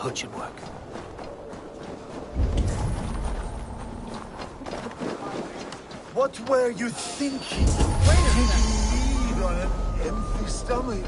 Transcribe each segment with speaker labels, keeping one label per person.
Speaker 1: hutching work.
Speaker 2: What were you thinking? Taking lead on an empty stomach.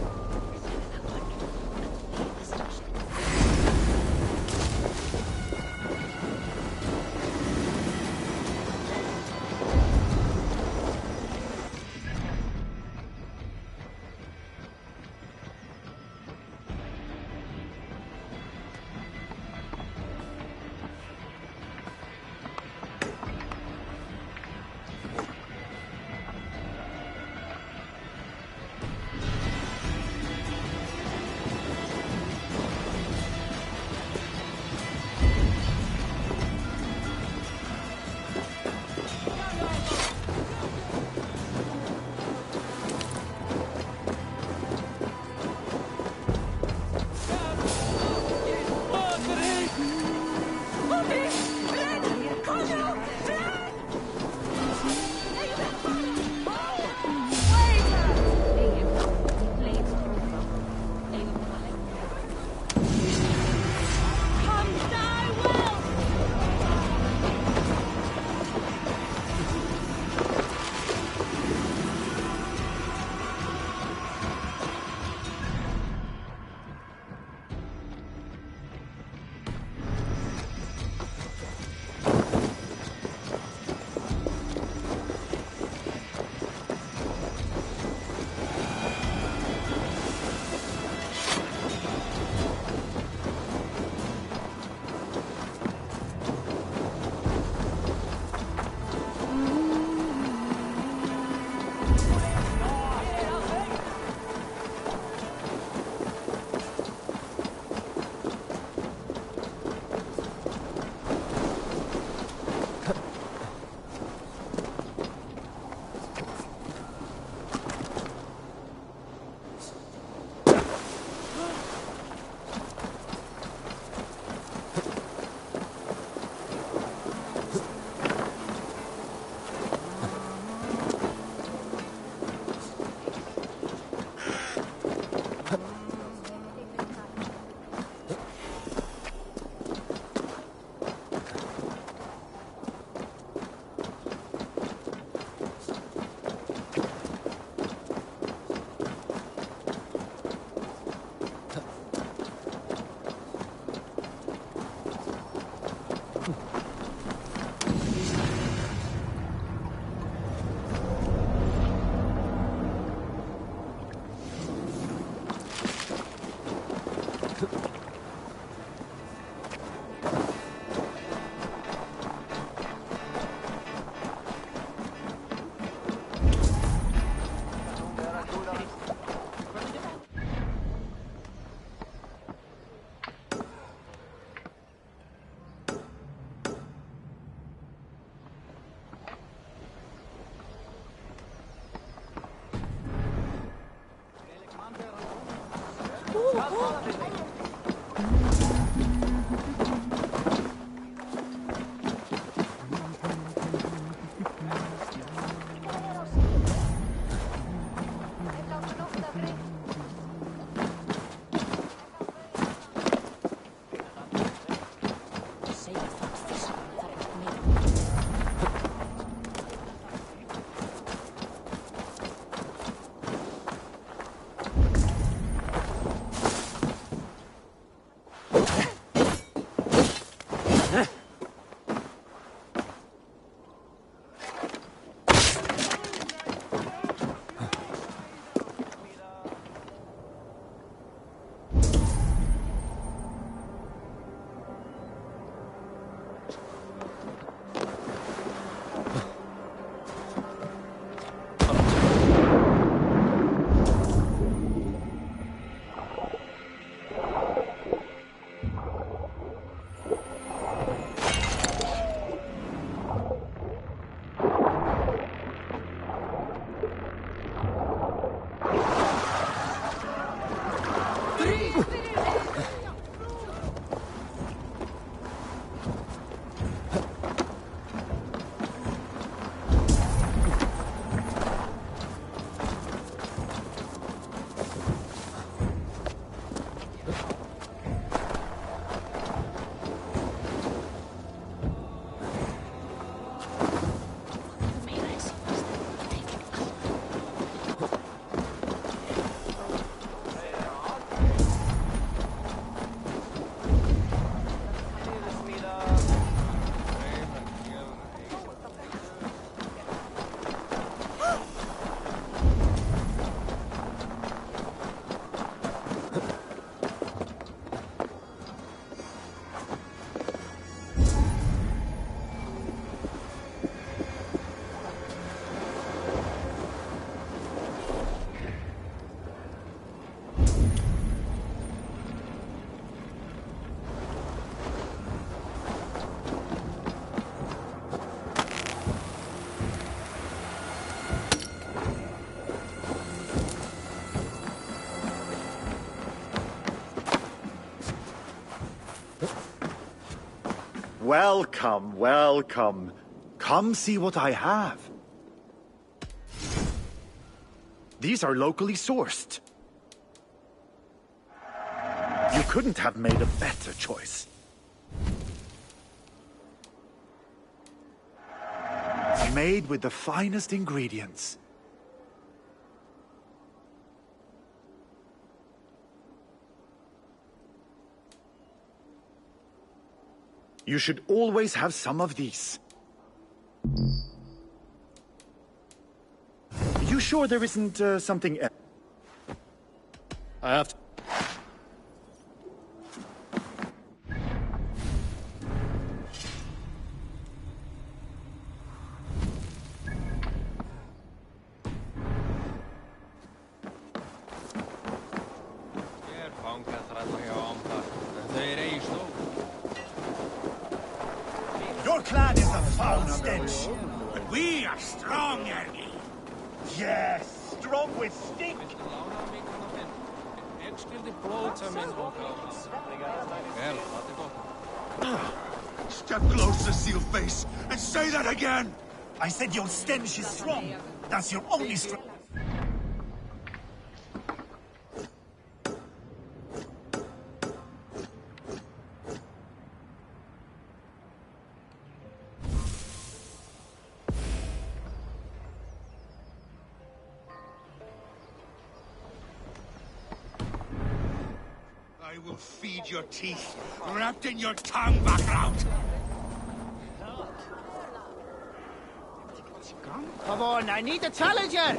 Speaker 2: Welcome, welcome. Come see what I have. These are locally sourced. You couldn't have made a better choice. Made with the finest ingredients. You should always have some of these. You sure there isn't something else?
Speaker 1: I have to...
Speaker 2: Your clan is a foul stench. But we are strong, Ergi. Yes, strong with stink. Step closer, Sealface, and say that again! I said your stench is strong. That's your only strength. I will feed your teeth, wrapped in your tongue, Background.
Speaker 3: Come on, I need a challenger!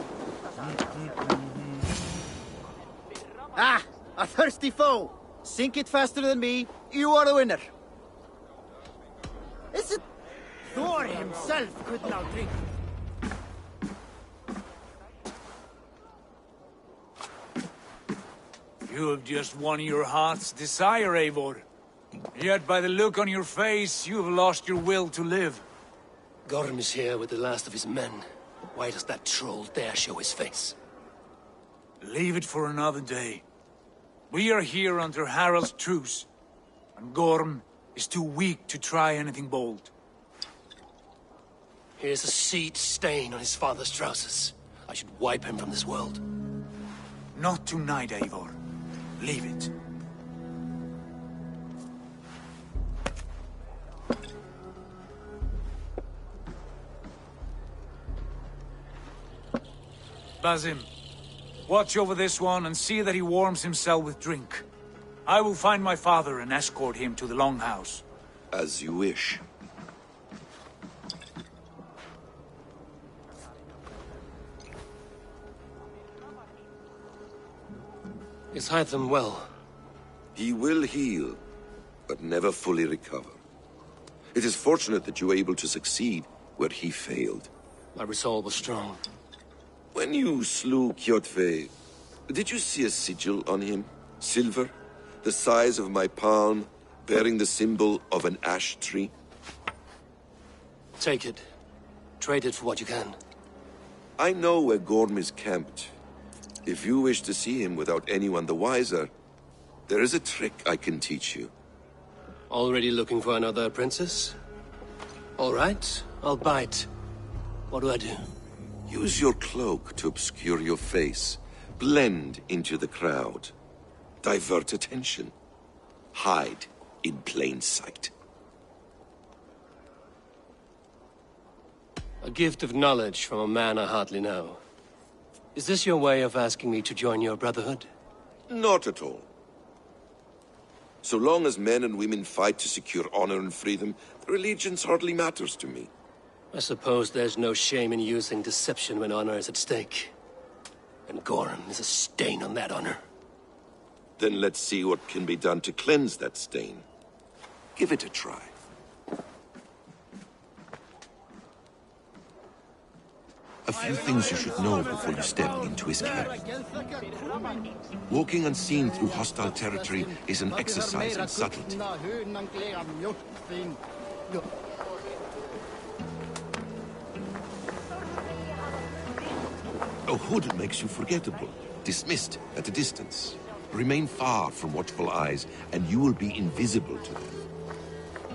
Speaker 3: Ah, a thirsty foe! Sink it faster than me, you are the winner. Is it... Thor himself could now drink.
Speaker 4: You have just won your heart's desire, Eivor. Yet by the look on your face, you have lost your will to live.
Speaker 1: Gorm is here with the last of his men. Why does that troll dare show his face?
Speaker 4: Leave it for another day. We are here under Harald's truce, and Gorm is too weak to try anything bold.
Speaker 1: Here's a seed stain on his father's trousers. I should wipe him from this world.
Speaker 4: Not tonight, Eivor. Leave it. Basim, watch over this one and see that he warms himself with drink. I will find my father and escort him to the Longhouse.
Speaker 5: As you wish.
Speaker 1: Is Hytham well?
Speaker 5: He will heal, but never fully recover. It is fortunate that you were able to succeed where he failed.
Speaker 1: My resolve was strong.
Speaker 5: When you slew Kjotve, did you see a sigil on him? Silver, the size of my palm, bearing the symbol of an ash tree?
Speaker 1: Take it. Trade it for what you can.
Speaker 5: I know where Gorm is camped. If you wish to see him without anyone the wiser, there is a trick I can teach you.
Speaker 1: Already looking for another princess? All right, I'll bite. What do I do?
Speaker 5: Use your cloak to obscure your face. Blend into the crowd. Divert attention. Hide in plain sight.
Speaker 1: A gift of knowledge from a man I hardly know. Is this your way of asking me to join your brotherhood?
Speaker 5: Not at all. So long as men and women fight to secure honor and freedom, their allegiance hardly matters to me.
Speaker 1: I suppose there's no shame in using deception when honor is at stake. And Gorm is a stain on that honor.
Speaker 5: Then let's see what can be done to cleanse that stain. Give it a try. A few things you should know before you step into his camp. Walking unseen through hostile territory is an exercise in subtlety. A hood makes you forgettable, dismissed at a distance. Remain far from watchful eyes, and you will be invisible to them.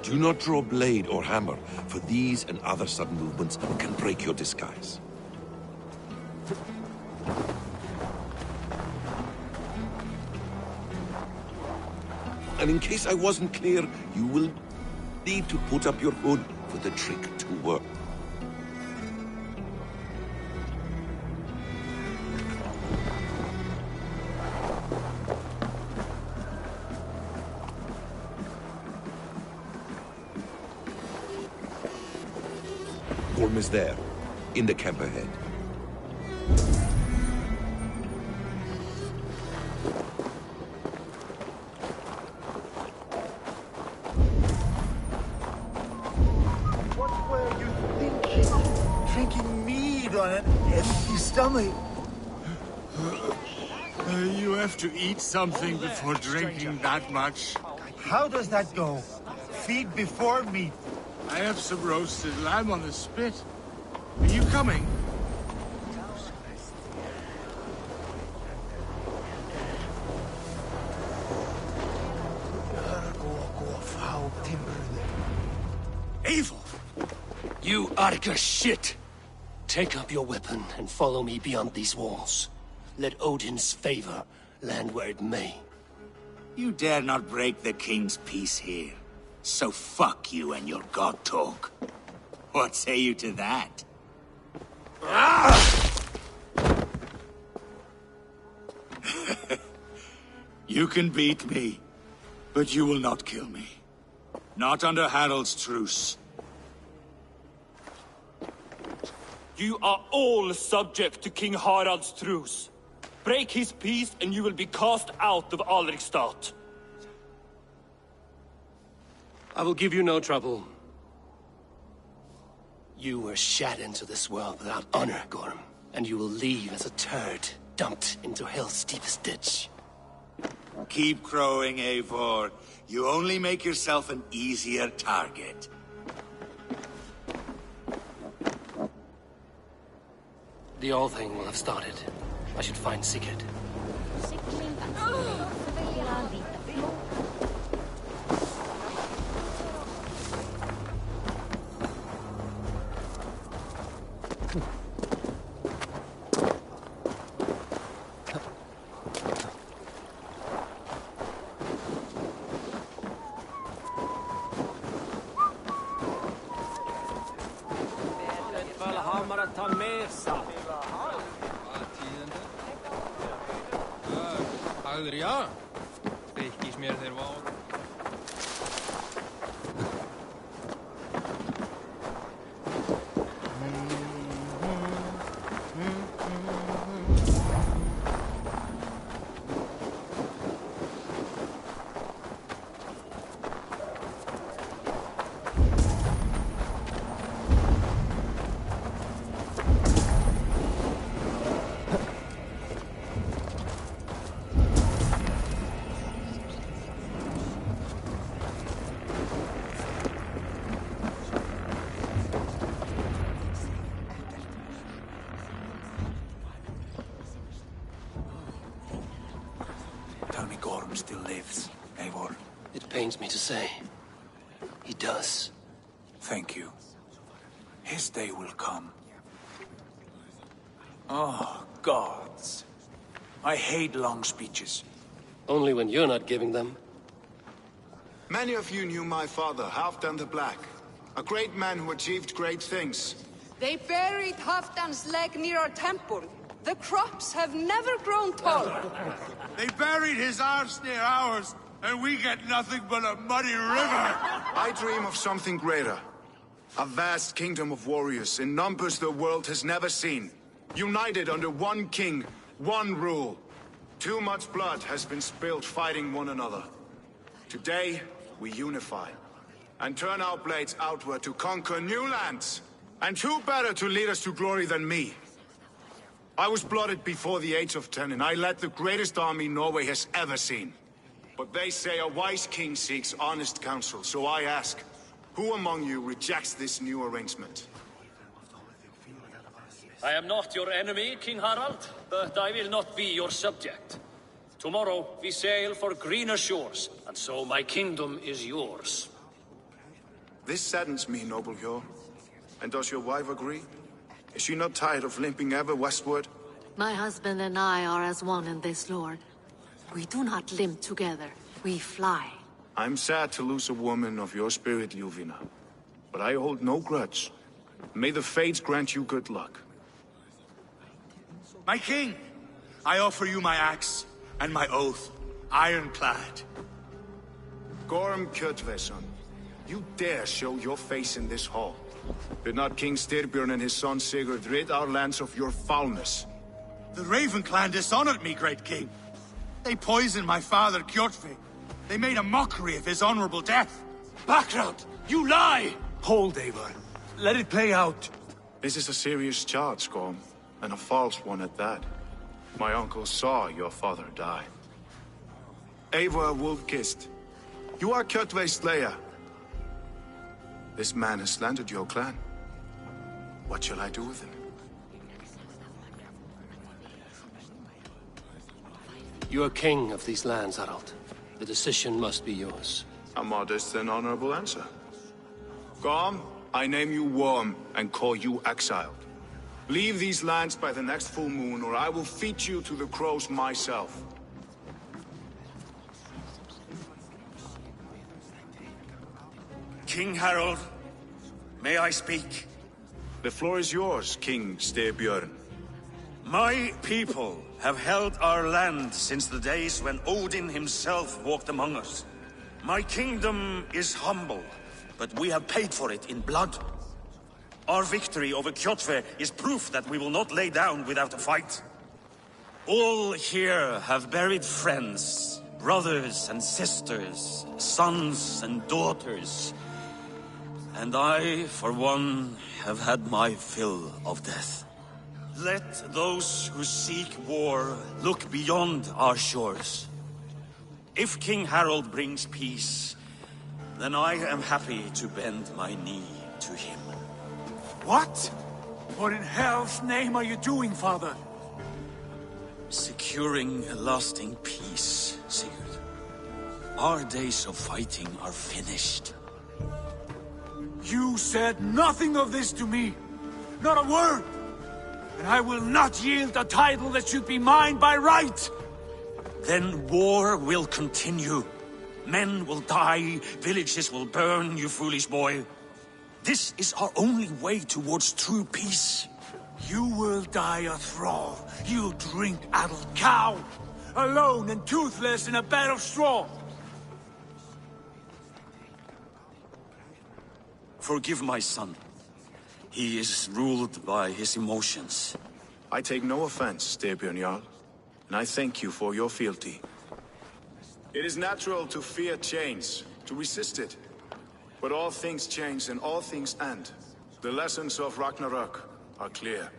Speaker 5: Do not draw blade or hammer, for these and other sudden movements can break your disguise. And in case I wasn't clear, you will need to put up your hood for the trick to work. Gorm is there, in the camp ahead.
Speaker 2: What were you thinking? Drinking mead on an empty stomach?
Speaker 6: You have to eat something before drinking that much.
Speaker 2: How does that go? Feed before meat.
Speaker 6: I have some roasted lamb on the spit. Are you coming?
Speaker 2: Evil!
Speaker 1: You Arker shit! Take up your weapon and follow me beyond these walls. Let Odin's favor land where it may.
Speaker 2: You dare not break the king's peace here. So fuck you and your god talk. What say you to that? You can beat me, but you will not kill me. Not under Harald's truce.
Speaker 7: You are all subject to King Harald's truce. Break his peace and you will be cast out of Alrikstad.
Speaker 1: I will give you no trouble. You were shat into this world without honor, Gorm, and you will leave as a turd dumped into hell's deepest ditch.
Speaker 2: Keep crowing, Eivor. You only make yourself an easier target.
Speaker 1: The all thing will have started. I should find Sigurd.
Speaker 4: Tell me Gorm still lives, Eivor.
Speaker 1: It pains me to say. He does.
Speaker 4: Thank you. His day will come. Oh, gods. I hate long speeches.
Speaker 1: Only when you're not giving them.
Speaker 8: Many of you knew my father, Halfdan the Black. A great man who achieved great things.
Speaker 9: They buried Halfdan's leg near our temple. The crops have never grown tall.
Speaker 6: They buried his arse near ours, and we get nothing but a muddy river.
Speaker 8: I dream of something greater. A vast kingdom of warriors in numbers the world has never seen. United under one king, one rule. Too much blood has been spilled fighting one another. Today, we unify. And turn our blades outward to conquer new lands. And who better to lead us to glory than me? I was blooded before the age of 10, and I led the greatest army Norway has ever seen. But they say a wise king seeks honest counsel, so I ask, who among you rejects this new arrangement?
Speaker 7: I am not your enemy, King Harald, but I will not be your subject.
Speaker 10: Tomorrow we sail for greener shores, and so my kingdom is yours.
Speaker 8: This saddens me, noble Yor. And does your wife agree? Is she not tired of limping ever westward?
Speaker 11: My husband and I are as one in this, Lord. We do not limp together. We fly.
Speaker 8: I'm sad to lose a woman of your spirit, Yuvina. But I hold no grudge. May the fates grant you good luck.
Speaker 6: My king, I offer you my axe and my oath, ironclad.
Speaker 8: Gorm Kjotveson, you dare show your face in this hall. Did not King Styrbjörn and his son Sigurd rid our lands of your foulness?
Speaker 6: The Raven clan dishonored me, great king. They poisoned my father, Kjotve. They made a mockery of his honorable death.
Speaker 1: Background! You lie!
Speaker 4: Hold, Eivor. Let it play out.
Speaker 8: This is a serious charge, Gorm, and a false one at that. My uncle saw your father die. Eivor Wolf-Kissed, you are Kjotve's slayer. This man has slandered your clan. What shall I do with him?
Speaker 1: You are king of these lands, Harald. The decision must be yours.
Speaker 8: A modest and honorable answer. Gorm, I name you Worm and call you exiled. Leave these lands by the next full moon, or I will feed you to the crows myself.
Speaker 12: King Harald, may I speak?
Speaker 8: The floor is yours, King Styrbjörn.
Speaker 12: My people have held our land since the days when Odin himself walked among us. My kingdom is humble, but we have paid for it in blood. Our victory over Kjotve is proof that we will not lay down without a fight. All here have buried friends, brothers and sisters, sons and daughters. And I, for one, have had my fill of death. Let those who seek war look beyond our shores. If King Harald brings peace, then I am happy to bend my knee to him.
Speaker 4: What? What in hell's name are you doing, father?
Speaker 12: Securing a lasting peace, Sigurd. Our days of fighting are finished.
Speaker 4: You said nothing of this to me. Not a word. And I will not yield a title that should be mine by right.
Speaker 12: Then war will continue. Men will die, villages will burn, you foolish boy. This is our only way towards true peace.
Speaker 4: You will die a thrall. You drink-addled cow. Alone and toothless in a bed of straw.
Speaker 12: Forgive my son. He is ruled by his emotions.
Speaker 8: I take no offense, Styrbjörn Jarl, and I thank you for your fealty. It is natural to fear change, to resist it. But all things change and all things end. The lessons of Ragnarok are clear.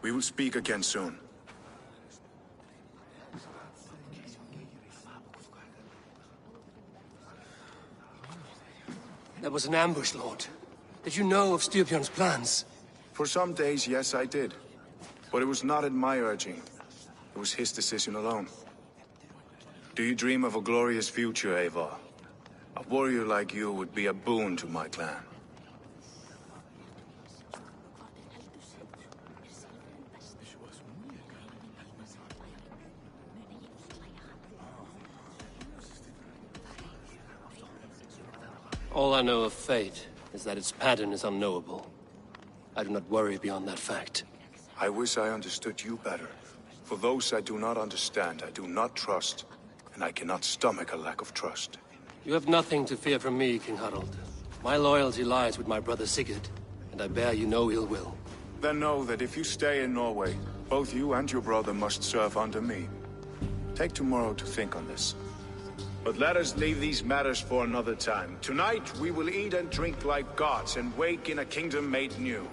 Speaker 8: We will speak again soon.
Speaker 1: That was an ambush, Lord. Did you know of Styrbjörn's plans?
Speaker 8: For some days, yes, I did. But it was not at my urging. It was his decision alone. Do you dream of a glorious future, Eivor? A warrior like you would be a boon to my clan.
Speaker 1: All I know of fate is that its pattern is unknowable. I do not worry beyond that fact.
Speaker 8: I wish I understood you better. For those I do not understand, I do not trust, and I cannot stomach a lack of trust.
Speaker 1: You have nothing to fear from me, King Harald. My loyalty lies with my brother Sigurd, and I bear you no ill will.
Speaker 8: Then know that if you stay in Norway, both you and your brother must serve under me. Take tomorrow to think on this. But let us leave these matters for another time. Tonight, we will eat and drink like gods and wake in a kingdom made new.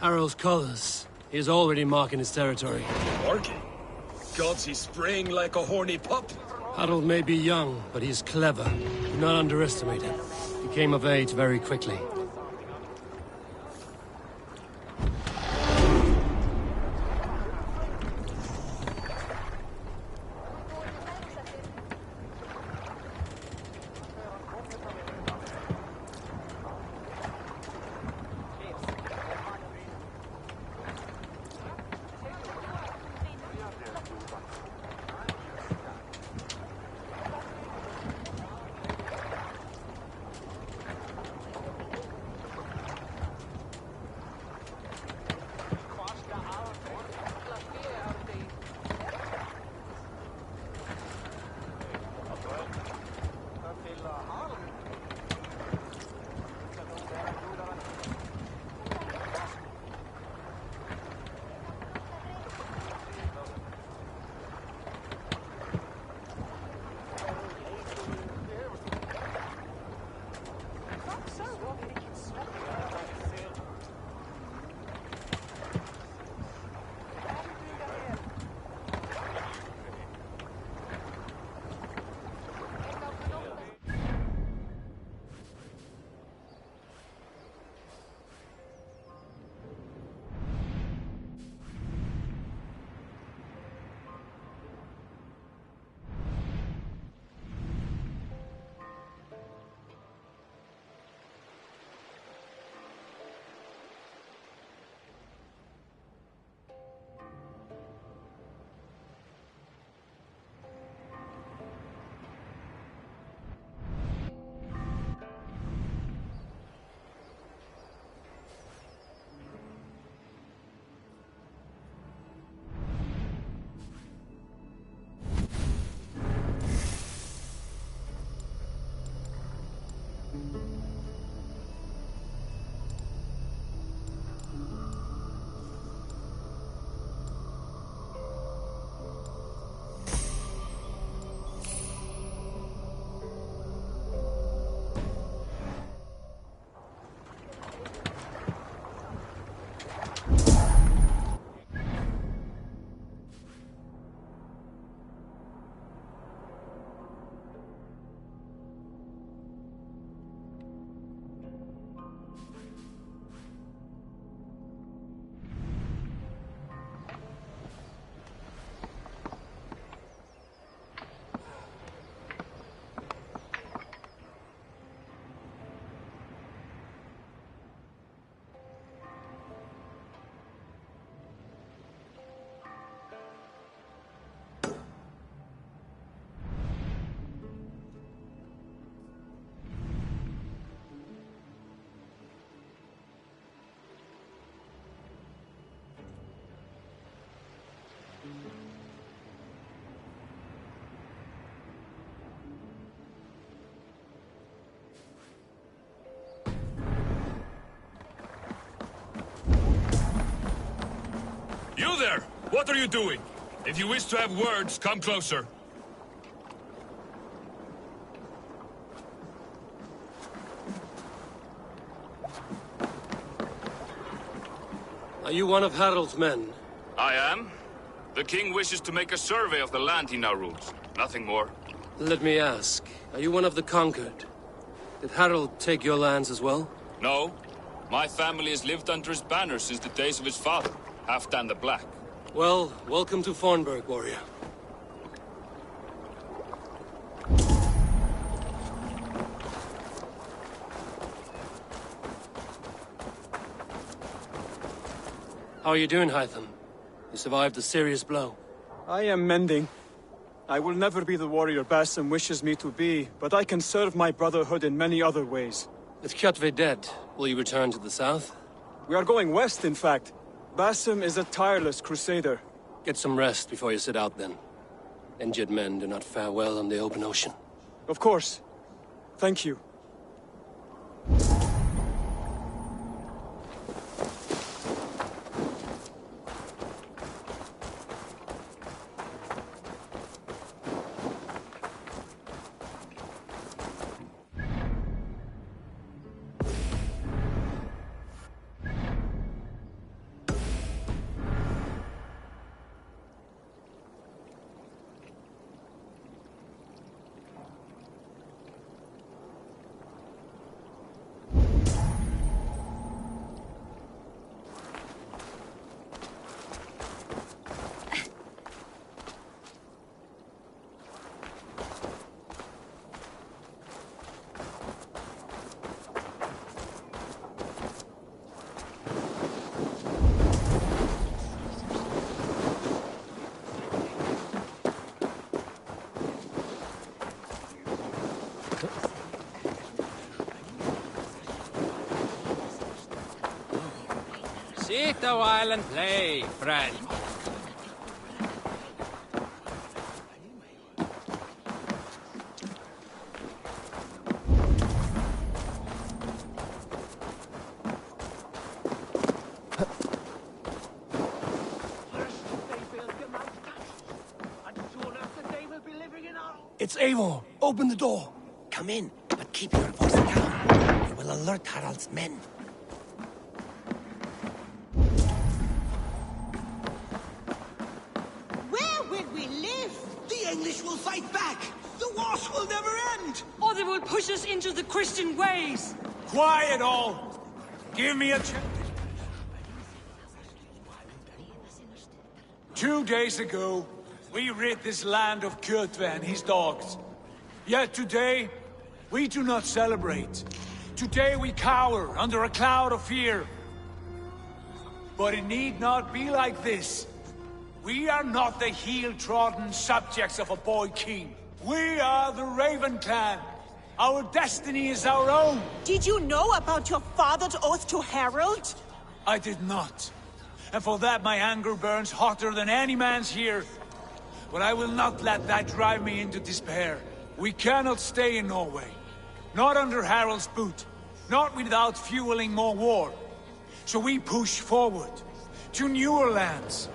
Speaker 1: Harrow's colors. He is already marking his territory.
Speaker 13: Marking? Gods, he's spraying like a horny pup.
Speaker 1: Harold may be young, but he's clever. Do not underestimate him. He came of age very quickly.
Speaker 13: You there! What are you doing? If you wish to have words, come closer.
Speaker 1: Are you one of Harold's men?
Speaker 7: I am. The king wishes to make a survey of the land he now rules. Nothing more.
Speaker 1: Let me ask, are you one of the conquered? Did Harold take your lands as well?
Speaker 7: No. My family has lived under his banner since the days of his father, Halfdan the Black.
Speaker 1: Well, welcome to Fornburg, warrior. How are you doing, Hytham? You survived a serious blow.
Speaker 14: I am mending. I will never be the warrior Basim wishes me to be, but I can serve my brotherhood in many other ways.
Speaker 1: With Kjotve dead, will you return to the south?
Speaker 14: We are going west, in fact. Basim is a tireless crusader.
Speaker 1: Get some rest before you set out, then. Injured men do not fare well on the open ocean.
Speaker 14: Of course. Thank you.
Speaker 15: Sit a while and play, friend.
Speaker 1: It's Eivor. Open the door.
Speaker 16: Come in, but keep your voice down. You will alert Harald's men.
Speaker 17: Where will we live?
Speaker 16: The English will fight back! The wars will never end!
Speaker 9: Or they will push us into the Christian ways.
Speaker 4: Quiet all! Give me a chance. 2 days ago, we rid this land of Kjotve and his dogs. Yet today, we do not celebrate. Today we cower under a cloud of fear. But it need not be like this. We are not the heel-trodden subjects of a boy king. We are the Raven clan. Our destiny is our own.
Speaker 17: Did you know about your father's oath to Harald?
Speaker 4: I did not. And for that my anger burns hotter than any man's here. But I will not let that drive me into despair. We cannot stay in Norway. Not under Harald's boot. Not without fueling more war. So we push forward to newer lands.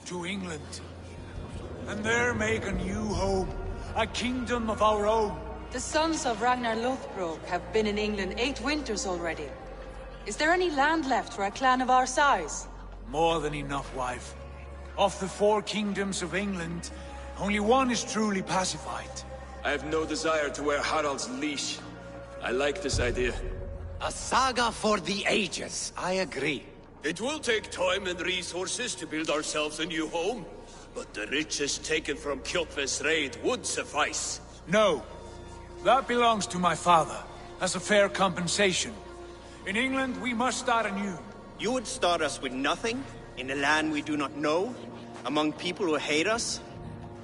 Speaker 4: To England. And there make a new home. A kingdom of our own.
Speaker 9: The sons of Ragnar Lothbrok have been in England 8 winters already. Is there any land left for a clan of our size?
Speaker 4: More than enough, wife. Of the 4 kingdoms of England, only one is truly pacified.
Speaker 13: I have no desire to wear Harald's leash. I like this idea.
Speaker 16: A saga for the ages, I agree.
Speaker 1: It will take time and resources to build ourselves a new home, but the riches taken from Kjotve's raid would suffice.
Speaker 4: No. That belongs to my father, as a fair compensation. In England, we must start anew.
Speaker 3: You would start us with nothing? In a land we do not know? Among people who hate us?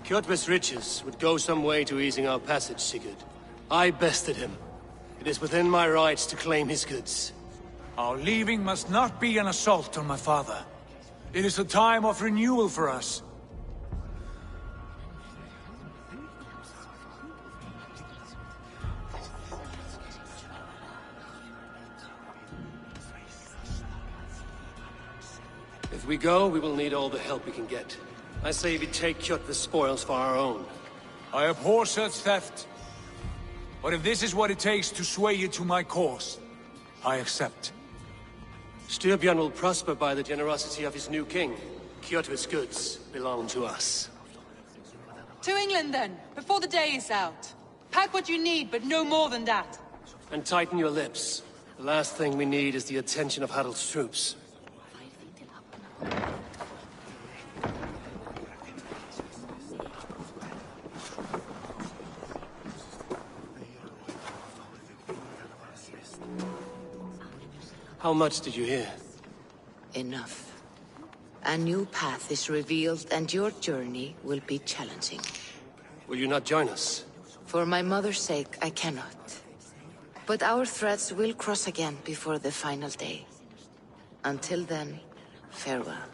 Speaker 1: Kjotve's riches would go some way to easing our passage, Sigurd. I bested him. It is within my rights to claim his goods.
Speaker 4: Our leaving must not be an assault on my father. It is a time of renewal for us.
Speaker 1: If we go, we will need all the help we can get. I say we take Kjotve's spoils for our own.
Speaker 4: I abhor such theft. But if this is what it takes to sway you to my cause, I accept.
Speaker 1: Styrbjörn will prosper by the generosity of his new king. Kjotve's goods belong to us.
Speaker 9: To England then, before the day is out. Pack what you need, but no more than that.
Speaker 1: And tighten your lips. The last thing we need is the attention of Harald's troops. How much did you hear?
Speaker 18: Enough. A new path is revealed and your journey will be challenging.
Speaker 1: Will you not join us?
Speaker 18: For my mother's sake, I cannot. But our threads will cross again before the final day. Until then, farewell.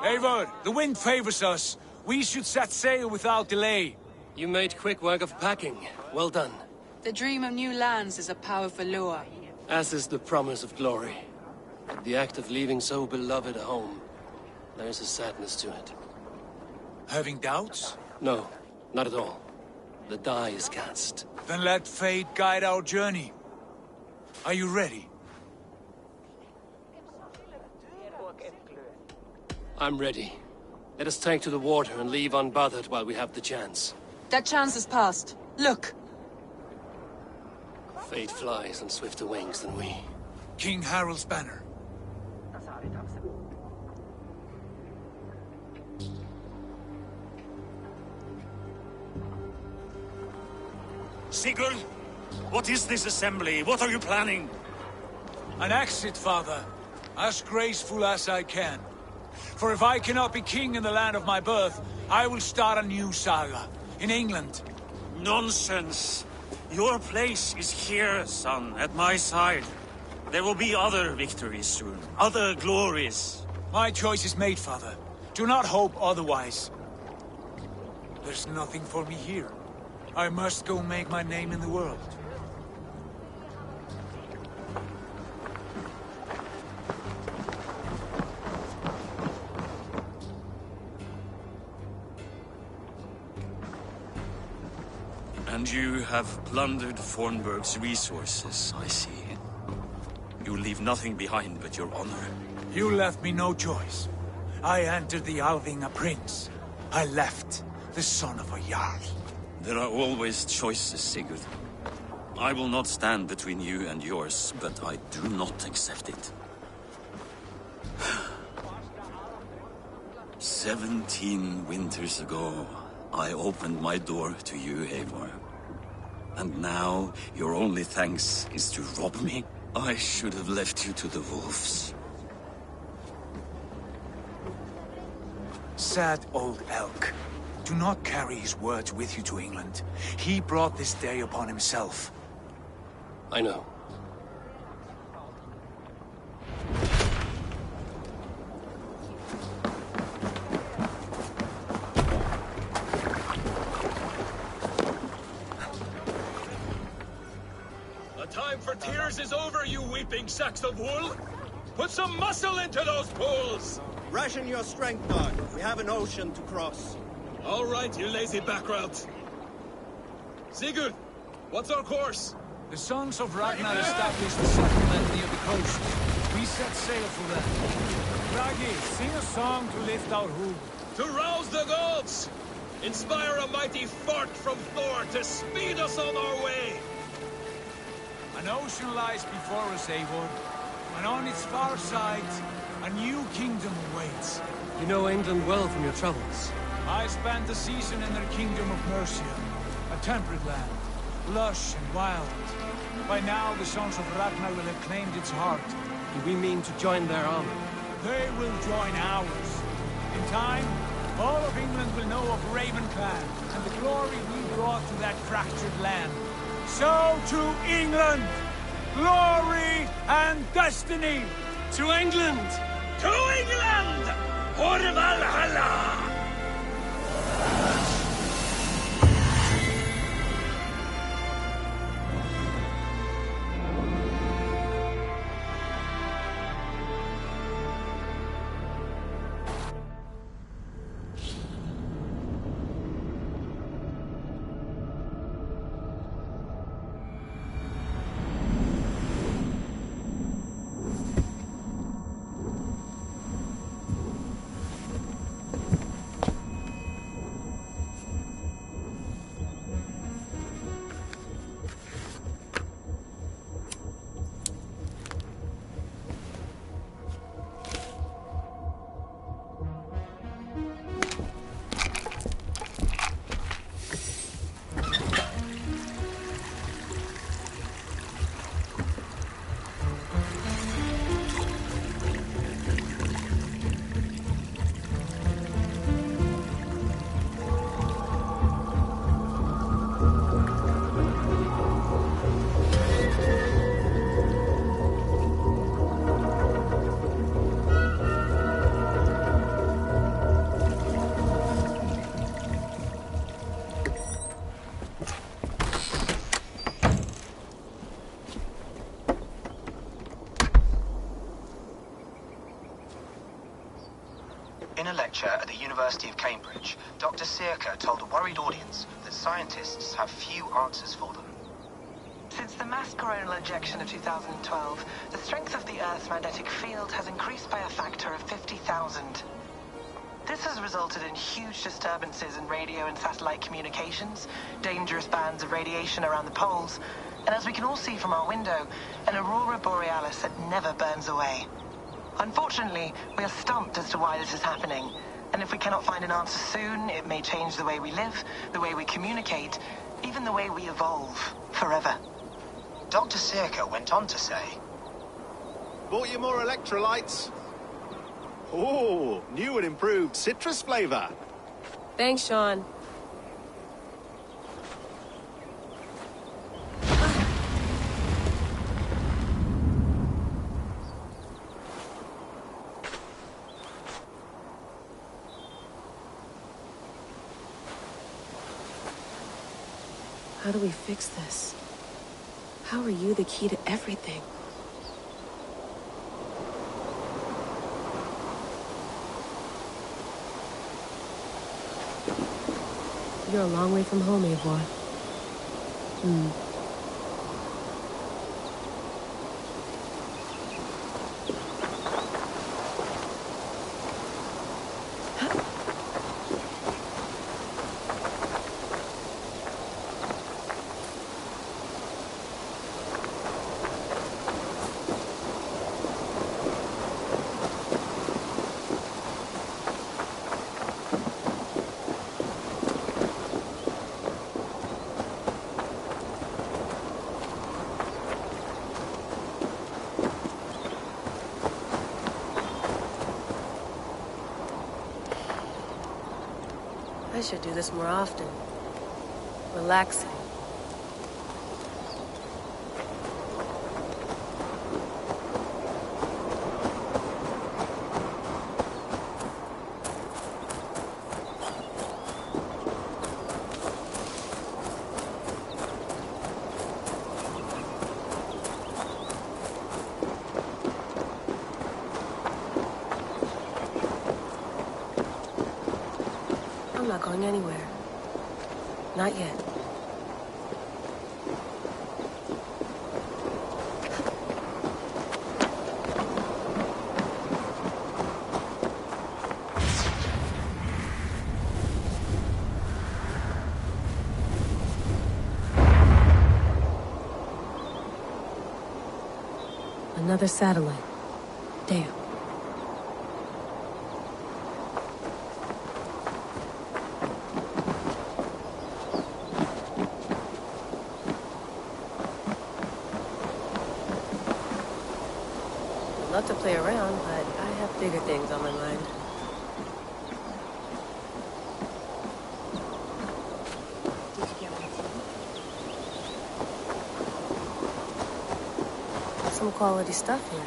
Speaker 4: Eivor, the wind favors us. We should set sail without delay.
Speaker 1: You made quick work of packing. Well done.
Speaker 9: The dream of new lands is a powerful lure.
Speaker 1: As is the promise of glory. The act of leaving so beloved a home. There's a sadness to it.
Speaker 4: Having doubts?
Speaker 1: No, not at all. The die is cast.
Speaker 4: Then let fate guide our journey. Are you ready?
Speaker 1: I'm ready. Let us take to the water and leave unbothered while we have the chance.
Speaker 9: That chance is past. Look!
Speaker 1: Fate flies on swifter wings than we.
Speaker 4: King Harald's banner.
Speaker 12: Sigurd, what is this assembly? What are you planning?
Speaker 4: An exit, father. As graceful as I can. For if I cannot be king in the land of my birth, I will start a new saga. In England.
Speaker 12: Nonsense. Your place is here, son, at my side. There will be other victories soon. Other glories.
Speaker 4: My choice is made, father. Do not hope otherwise. There's nothing for me here. I must go make my name in the world.
Speaker 12: And you have plundered Fornburg's resources, I see. You leave nothing behind but your honor.
Speaker 4: You left me no choice. I entered the Alving a prince. I left the son of a Jarl.
Speaker 12: There are always choices, Sigurd. I will not stand between you and yours, but I do not accept it. 17 winters ago, I opened my door to you, Eivor. And now, your only thanks is to rob me? I should have left you to the wolves.
Speaker 4: Sad old elk. Do not carry his words with you to England. He brought this day upon himself.
Speaker 1: I know.
Speaker 13: The time for tears is over, you weeping sacks of wool! Put some muscle into those pools!
Speaker 3: Ration your strength, dog. We have an ocean to cross.
Speaker 13: All right, you lazy backrout. Sigurd, what's our course?
Speaker 4: The sons of Ragnar established a settlement near the coast. We set sail for them. Raggi, sing a song to lift our hoof.
Speaker 13: To rouse the gods! Inspire a mighty fart from Thor to speed us on our way!
Speaker 4: An ocean lies before us, Eivor. And on its far side, a new kingdom awaits.
Speaker 1: You know England well from your travels.
Speaker 4: I spent a season in their kingdom of Mercia, a temperate land, lush and wild. By now, the sons of Ragnar will have claimed its heart.
Speaker 1: Do we mean to join their army?
Speaker 4: They will join ours. In time, all of England will know of Ravenclan and the glory we brought to that fractured land. So to England! Glory and destiny!
Speaker 1: To England!
Speaker 13: To England! For Valhalla!
Speaker 19: researcher at the University of Cambridge, Dr. Circa told a worried audience that scientists have few answers for them.
Speaker 20: Since the mass coronal ejection of 2012, the strength of the Earth's magnetic field has increased by a factor of 50,000. This has resulted in huge disturbances in radio and satellite communications, dangerous bands of radiation around the poles, and as we can all see from our window, an aurora borealis that never burns away. Unfortunately, we are stumped as to why this is happening, and if we cannot find an answer soon, it may change the way we live, the way we communicate, even the way we evolve, forever.
Speaker 19: Dr. Circa went on to say,
Speaker 21: "Bought you more electrolytes? Oh, new and improved citrus flavor."
Speaker 22: Thanks, Sean. How do we fix this? How are you the key to everything? You're a long way from home, Eivor. I should do this more often. Relaxing. I'm not going anywhere. Not yet. Another satellite. Damn. Love to play around, but I have bigger things on my mind.
Speaker 17: Did you get my tea?
Speaker 22: Some quality stuff here.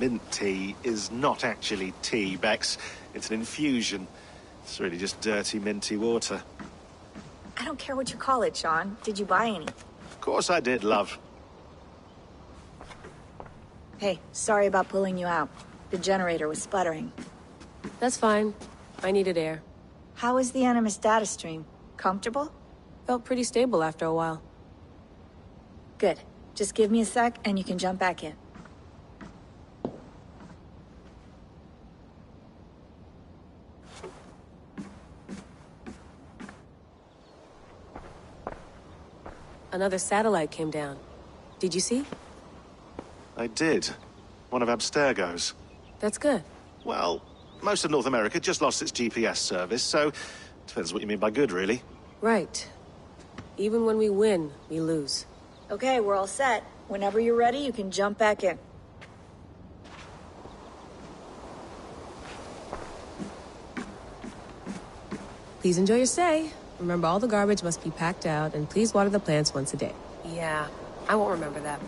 Speaker 21: Mint tea is not actually tea, Bex. It's an infusion. It's really just dirty, minty water.
Speaker 17: I don't care what you call it, Sean. Did you buy any?
Speaker 21: Of course I did, love.
Speaker 17: Hey, sorry about pulling you out. The generator was sputtering.
Speaker 22: That's fine. I needed air.
Speaker 17: How was the Animus data stream? Comfortable?
Speaker 22: Felt pretty stable after a while.
Speaker 17: Good. Just give me a sec and you can jump back in.
Speaker 22: Another satellite came down. Did you see?
Speaker 21: I did. One of Abstergo's.
Speaker 22: That's good.
Speaker 21: Well, most of North America just lost its GPS service, so depends what you mean by good, really.
Speaker 22: Right. Even when we win, we lose.
Speaker 17: Okay, we're all set. Whenever you're ready, you can jump back in.
Speaker 22: Please enjoy your stay. Remember, all the garbage must be packed out, and please water the plants once a day. Yeah, I won't remember that.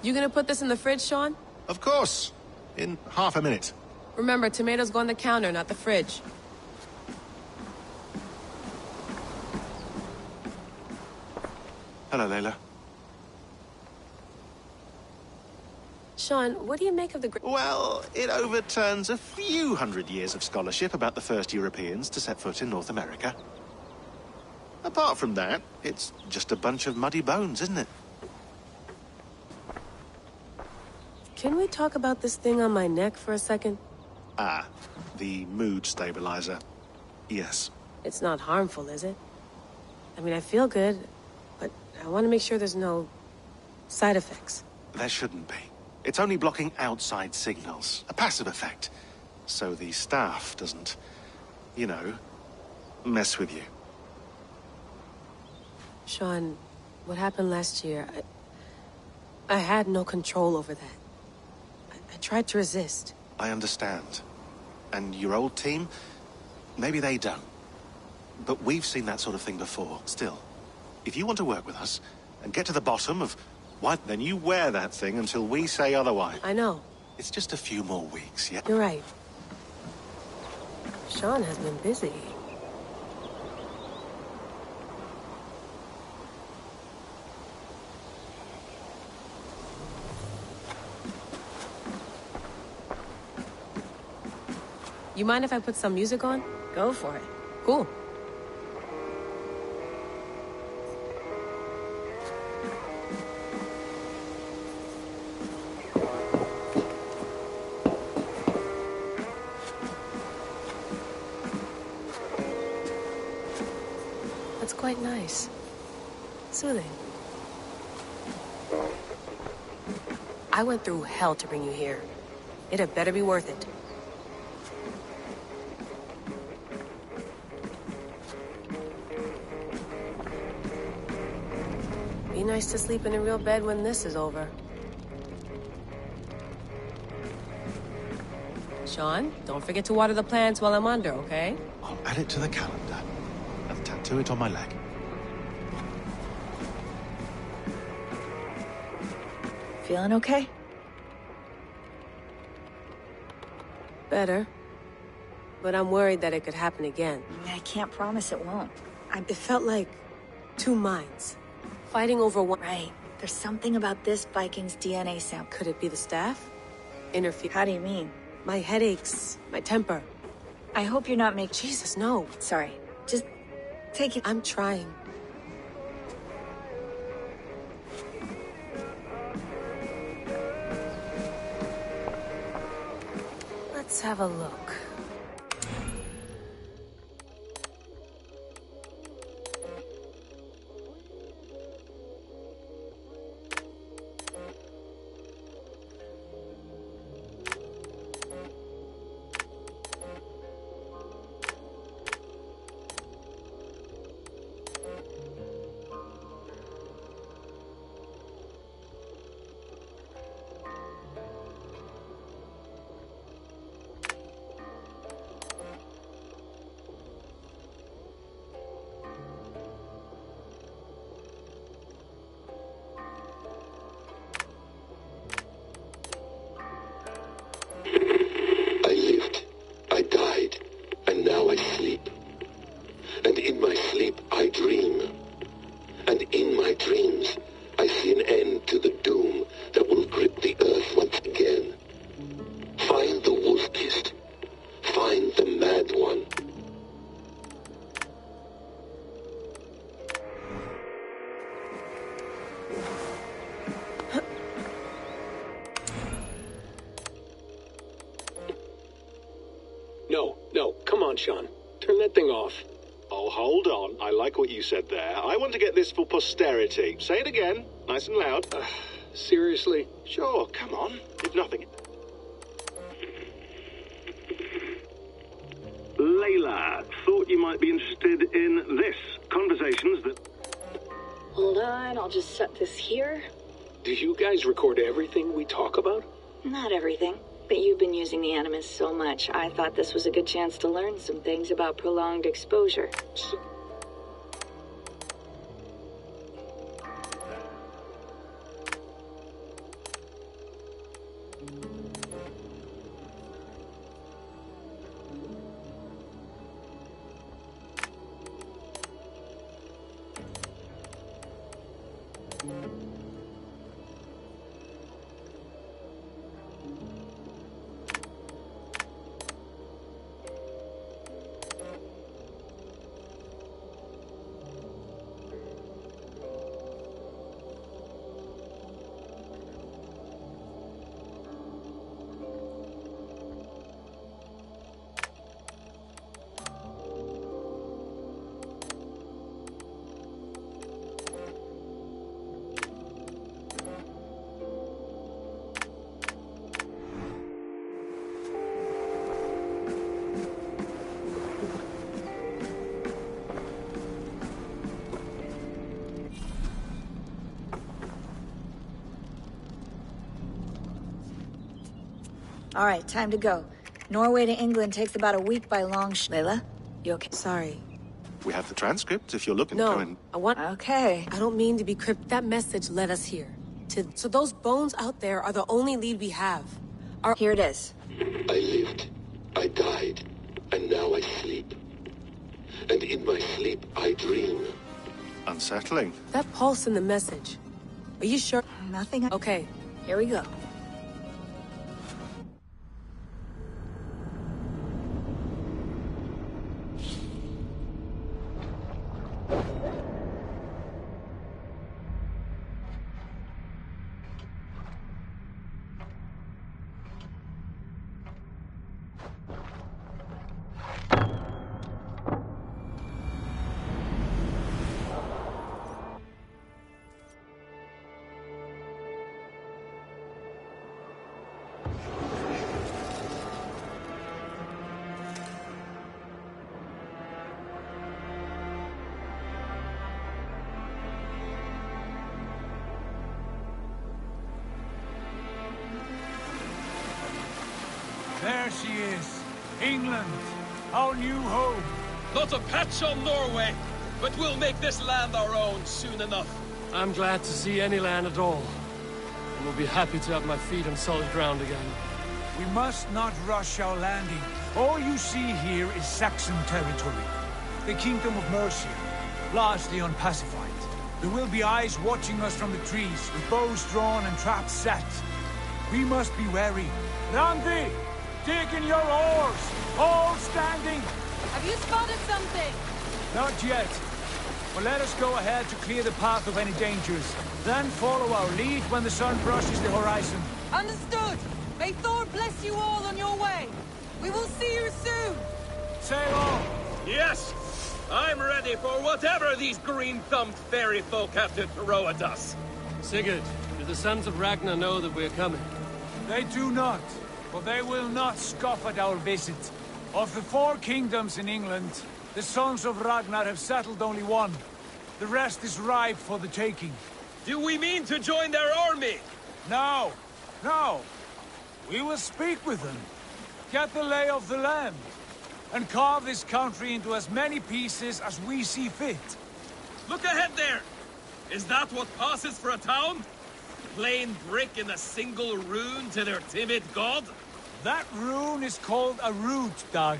Speaker 22: You gonna put this in the fridge, Sean?
Speaker 21: Of course. In half a minute.
Speaker 22: Remember, tomatoes go on the counter, not the fridge.
Speaker 21: Hello, Layla.
Speaker 22: Sean, what do you make of the...
Speaker 21: Well, it overturns a few hundred years of scholarship about the first Europeans to set foot in North America. Apart from that, it's just a bunch of muddy bones, isn't it?
Speaker 22: Can we talk about this thing on my neck for a second?
Speaker 21: Ah, the mood stabilizer. Yes.
Speaker 22: It's not harmful, is it? I mean, I feel good, but I want to make sure there's no side effects.
Speaker 21: There shouldn't be. It's only blocking outside signals, a passive effect. So the staff doesn't, you know, mess with you.
Speaker 22: Sean, what happened last year, I had no control over that. I tried to resist.
Speaker 21: I understand. And your old team, maybe they don't. But we've seen that sort of thing before. Still, if you want to work with us and get to the bottom of why, then you wear that thing until we say otherwise.
Speaker 22: I know.
Speaker 21: It's just a few more weeks, yeah?
Speaker 22: You're right. Sean has been busy. You mind if I put some music on?
Speaker 17: Go for it.
Speaker 22: Cool. That's quite nice. Soothing. I went through hell to bring you here. It had better be worth it. Be nice to sleep in a real bed when this is over. Sean, don't forget to water the plants while I'm under, okay?
Speaker 21: I'll add it to the calendar and tattoo it on my leg.
Speaker 17: Feeling okay?
Speaker 22: Better. But I'm worried that it could happen again.
Speaker 17: I can't promise it won't.
Speaker 22: It felt like two minds. Fighting over one...
Speaker 17: Right. There's something about this Viking's DNA sample.
Speaker 22: Could it be the staff? Interfere.
Speaker 17: How do you mean?
Speaker 22: My headaches, my temper.
Speaker 17: I hope you're not making...
Speaker 22: Jesus, no.
Speaker 17: Sorry. Just take it...
Speaker 22: I'm trying. Let's have a look.
Speaker 1: No, come on, Sean. Turn that thing off.
Speaker 21: Oh, hold on. I like what you said there. I want to get this for posterity. Say it again, nice and loud.
Speaker 1: Seriously?
Speaker 21: Sure, come on. If nothing... Layla, thought you might be interested in this. Conversations that...
Speaker 17: Hold on, I'll just set this here.
Speaker 1: Do you guys record everything we talk about?
Speaker 17: Not everything. But you've been using the Animus so much, I thought this was a good chance to learn some things about prolonged exposure.
Speaker 2: All right, time to go. Norway to England takes about a week by long Layla, you okay?
Speaker 22: Sorry.
Speaker 21: We have the transcript if you're looking to go in.
Speaker 22: I want...
Speaker 2: Okay.
Speaker 22: I don't mean to be cryptic. That message led us here. So those bones out there are the only lead we have.
Speaker 2: Here it is.
Speaker 5: I lived. I died. And now I sleep. And in my sleep, I dream.
Speaker 21: Unsettling.
Speaker 22: That pulse in the message. Are you sure?
Speaker 2: Nothing.
Speaker 22: Okay.
Speaker 2: Here we go.
Speaker 4: There she is. England, our new home.
Speaker 13: Not a patch on Norway, but we'll make this land our own soon enough.
Speaker 1: I'm glad to see any land at all. And will be happy to have my feet on solid ground again.
Speaker 4: We must not rush our landing. All you see here is Saxon territory. The Kingdom of Mercia, largely unpacified. There will be eyes watching us from the trees, with bows drawn and traps set. We must be wary. Randy! Dig in your oars! All standing!
Speaker 9: Have you spotted something?
Speaker 4: Not yet. But let us go ahead to clear the path of any dangers. Then follow our lead when the sun brushes the horizon.
Speaker 9: Understood! May Thor bless you all on your way! We will see you soon!
Speaker 4: Sail on!
Speaker 13: Yes! I'm ready for whatever these green-thumbed fairy folk have to throw at us.
Speaker 1: Sigurd, do the sons of Ragnar know that we're coming?
Speaker 4: They do not. But they will not scoff at our visit. Of the 4 kingdoms in England, the sons of Ragnar have settled only one. The rest is ripe for the taking.
Speaker 13: Do we mean to join their army?
Speaker 4: No. No. We will speak with them. Get the lay of the land. And carve this country into as many pieces as we see fit.
Speaker 13: Look ahead there! Is that what passes for a town? Plain brick in a single rune to their timid god?
Speaker 4: That rune is called a root, Dag.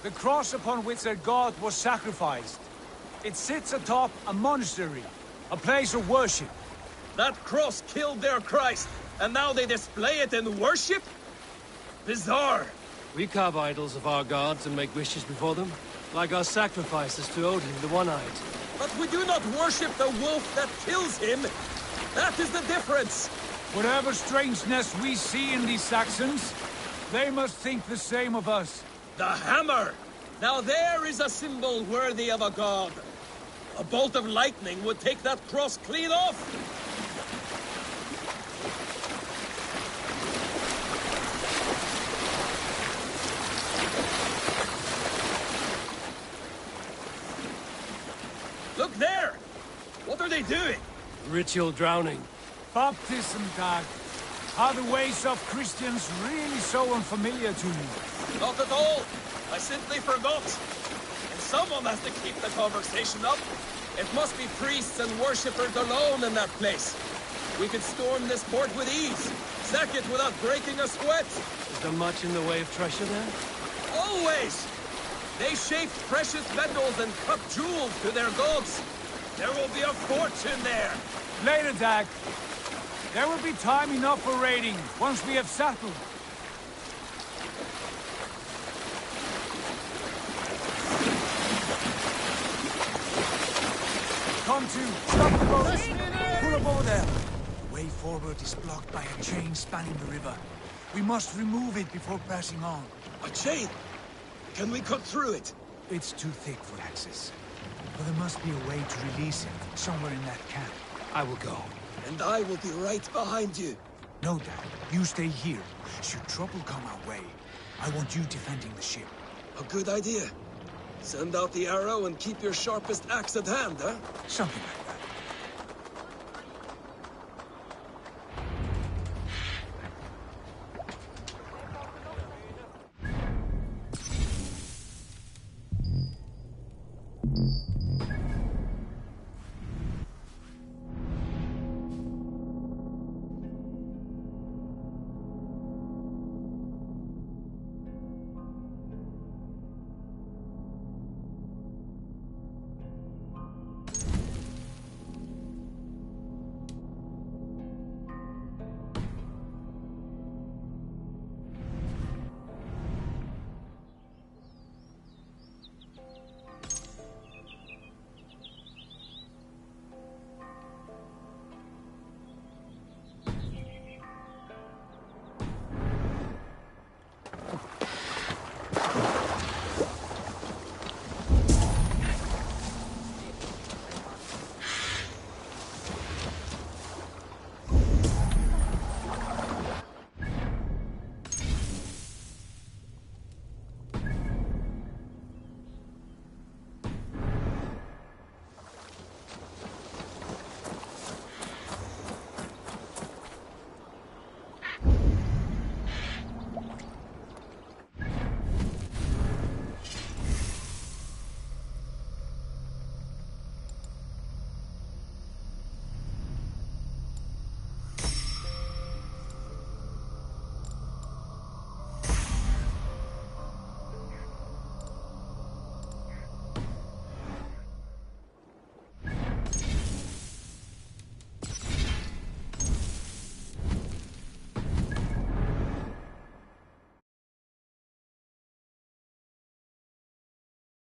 Speaker 4: The cross upon which their god was sacrificed. It sits atop a monastery, a place of worship.
Speaker 13: That cross killed their Christ, and now they display it in worship? Bizarre.
Speaker 1: We carve idols of our gods and make wishes before them, like our sacrifices to Odin, the One-Eyed.
Speaker 13: But we do not worship the wolf that kills him. That is the difference.
Speaker 4: Whatever strangeness we see in these Saxons, they must think the same of us.
Speaker 13: The hammer! Now there is a symbol worthy of a god. A bolt of lightning would take that cross clean off. Look there! What are they doing?
Speaker 1: Ritual drowning.
Speaker 4: Baptism, Dag. Are the ways of Christians really so unfamiliar to you?
Speaker 13: Not at all. I simply forgot. And someone has to keep the conversation up. It must be priests and worshippers alone in that place. We could storm this port with ease. Sack it without breaking a sweat.
Speaker 1: Is there much in the way of treasure there?
Speaker 13: Always! They shaped precious metals and cut jewels to their gods. There will be a fortune there.
Speaker 4: Later, Dag. There will be time enough for raiding, once we have settled. Come to. Stop the boat. Pull up over there. The way forward is blocked by a chain spanning the river. We must remove it before passing on.
Speaker 13: A chain? Can we cut through it?
Speaker 4: It's too thick for access. But there must be a way to release it, somewhere in that camp. I will go.
Speaker 13: And I will be right behind you.
Speaker 4: No, Dad. You stay here. Should trouble come our way, I want you defending the ship.
Speaker 13: A good idea. Send out the arrow and keep your sharpest axe at hand, huh?
Speaker 4: Something like that.